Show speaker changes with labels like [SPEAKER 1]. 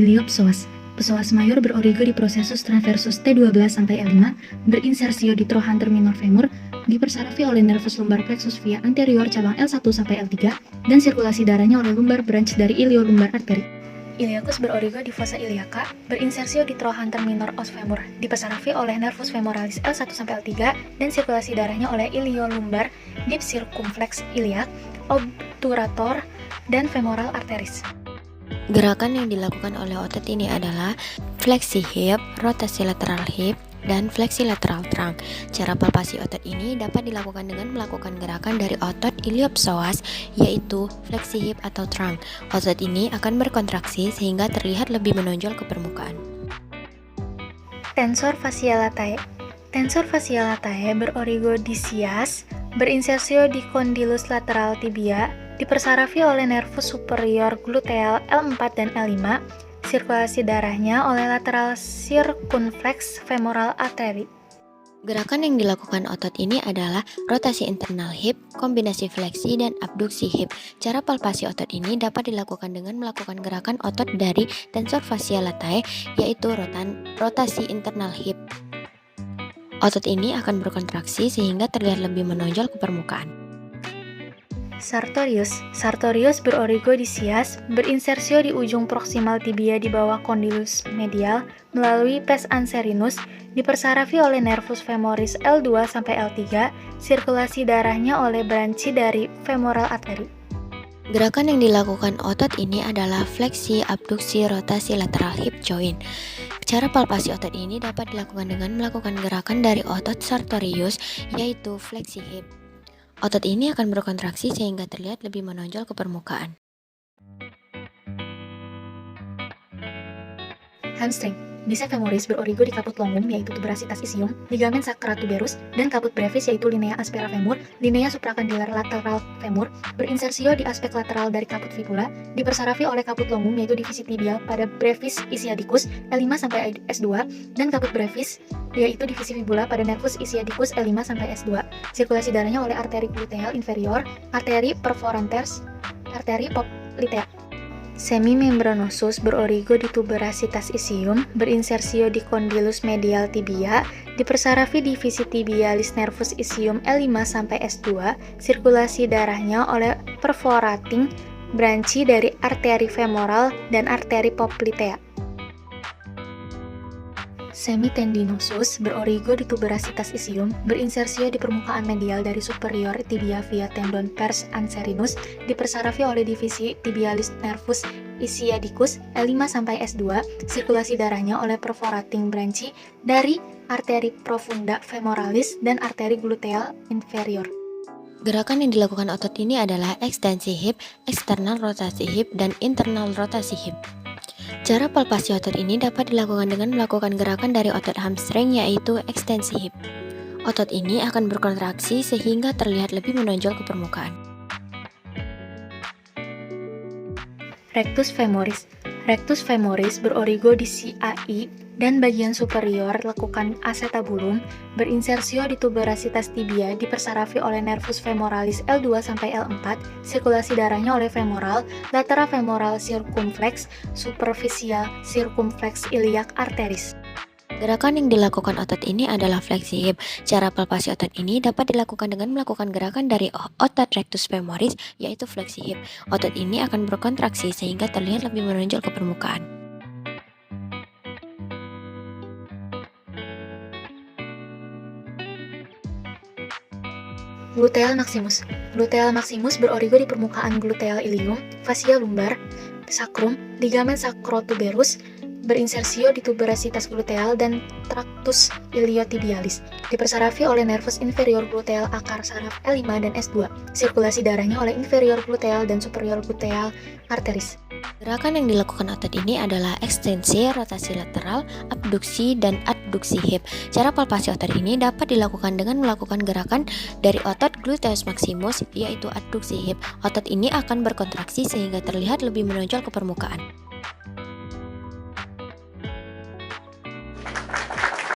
[SPEAKER 1] Iliopsoas. Psoas mayor berorigo di prosesus transversus T12 sampai L5, berinsersio di trochanter minor femur, dipersarafi oleh nervus lumbar plexus via anterior cabang L1 sampai L3, dan sirkulasi darahnya oleh lumbar branch dari iliolumbar arteri. Iliacus berorigo di fossa iliaca, berinsersio di trochanter minor os femur, dipersarafi oleh nervus femoralis L1 sampai L3, dan sirkulasi darahnya oleh iliolumbar, deep circumflex iliac, obturator, dan femoral arteris.
[SPEAKER 2] Gerakan yang dilakukan oleh otot ini adalah fleksi hip, rotasi lateral hip, dan fleksi lateral trunk. Cara palpasi otot ini dapat dilakukan dengan melakukan gerakan dari otot iliopsoas, yaitu fleksi hip atau trunk. Otot ini akan berkontraksi sehingga terlihat lebih menonjol ke permukaan.
[SPEAKER 1] Tensor fascia latae. Tensor fascia latae berorigo di sias, berinsersio di condylus lateral tibia, dipersarafi oleh nervus superior gluteal L4 dan L5, sirkulasi darahnya oleh lateral circumflex femoral artery.
[SPEAKER 2] Gerakan yang dilakukan otot ini adalah rotasi internal hip, kombinasi fleksi, dan abduksi hip. Cara palpasi otot ini dapat dilakukan dengan melakukan gerakan otot dari tensor fascia latae, yaitu rotasi internal hip. Otot ini akan berkontraksi sehingga terlihat lebih menonjol ke permukaan.
[SPEAKER 1] Sartorius. Sartorius berorigo di sias, berinsersio di ujung proksimal tibia di bawah condylus medial melalui pes anserinus, dipersarafi oleh nervus femoris L2 sampai L3, sirkulasi darahnya oleh branchi dari femoral artery.
[SPEAKER 2] Gerakan yang dilakukan otot ini adalah fleksi, abduksi, rotasi lateral hip joint. Cara palpasi otot ini dapat dilakukan dengan melakukan gerakan dari otot sartorius, yaitu fleksi hip. Otot ini akan berkontraksi sehingga terlihat lebih menonjol ke permukaan.
[SPEAKER 1] Hamstring. Bicep femoris berorigo di caput longum, yaitu tuberositas isium, ligamen sacratuberus, dan caput brevis, yaitu linea aspera femur, linea supracandilar lateral femur, berinsersio di aspek lateral dari caput fibula, dipersarafi oleh caput longum, yaitu divisi tibial pada brevis ischiadicus L5 sampai S2, dan caput brevis, yaitu divisi fibula pada nervus ischiadicus L5 sampai S2. Sirkulasi darahnya oleh arteri gluteal inferior, arteri perforanters, arteri poplitea. Semimembranosus berorigo di tuberositas isium, berinsersio di condylus medial tibia, dipersarafi divisi tibialis nervus isium L5 sampai S2, sirkulasi darahnya oleh perforating branchi dari arteri femoral dan arteri poplitea. Semitendinosus berorigo di tuberositas isium, berinsersio di permukaan medial dari superior tibia via tendon pers anserinus, dipersarafi oleh divisi tibialis nervus ischiadicus L5 sampai S2, sirkulasi darahnya oleh perforating branchi dari arteri profunda femoralis dan arteri gluteal inferior.
[SPEAKER 2] Gerakan yang dilakukan otot ini adalah ekstensi hip, eksternal rotasi hip, dan internal rotasi hip. Cara palpasi otot ini dapat dilakukan dengan melakukan gerakan dari otot hamstring, yaitu ekstensi hip. Otot ini akan berkontraksi sehingga terlihat lebih menonjol ke permukaan.
[SPEAKER 1] Rectus femoris. Rectus femoris berorigo di CAI dan bagian superior lekukan acetabulum, berinsersio di tuberositas tibia, dipersarafi oleh nervus femoralis L2 sampai L4, sirkulasi darahnya oleh femoral, lateral femoral circumflex, superficial circumflex iliac arteris.
[SPEAKER 2] Gerakan yang dilakukan otot ini adalah fleksi hip. Cara palpasi otot ini dapat dilakukan dengan melakukan gerakan dari otot rectus femoris, yaitu fleksi hip. Otot ini akan berkontraksi sehingga terlihat lebih menonjol ke permukaan.
[SPEAKER 1] Gluteal maximus. Gluteal maximus berorigo di permukaan gluteal ilium, fascia lumbar, sacrum, ligamen sacrotuberus, berinsersio di tuberositas gluteal dan tractus iliotibialis, dipersarafi oleh nervus inferior gluteal akar saraf L5 dan S2, sirkulasi darahnya oleh inferior gluteal dan superior gluteal arteris.
[SPEAKER 2] Gerakan yang dilakukan otot ini adalah ekstensi, rotasi lateral, abduksi, dan adduksi hip. Cara palpasi otot ini dapat dilakukan dengan melakukan gerakan dari otot gluteus maximus, yaitu adduksi hip. Otot ini akan berkontraksi sehingga terlihat lebih menonjol ke permukaan.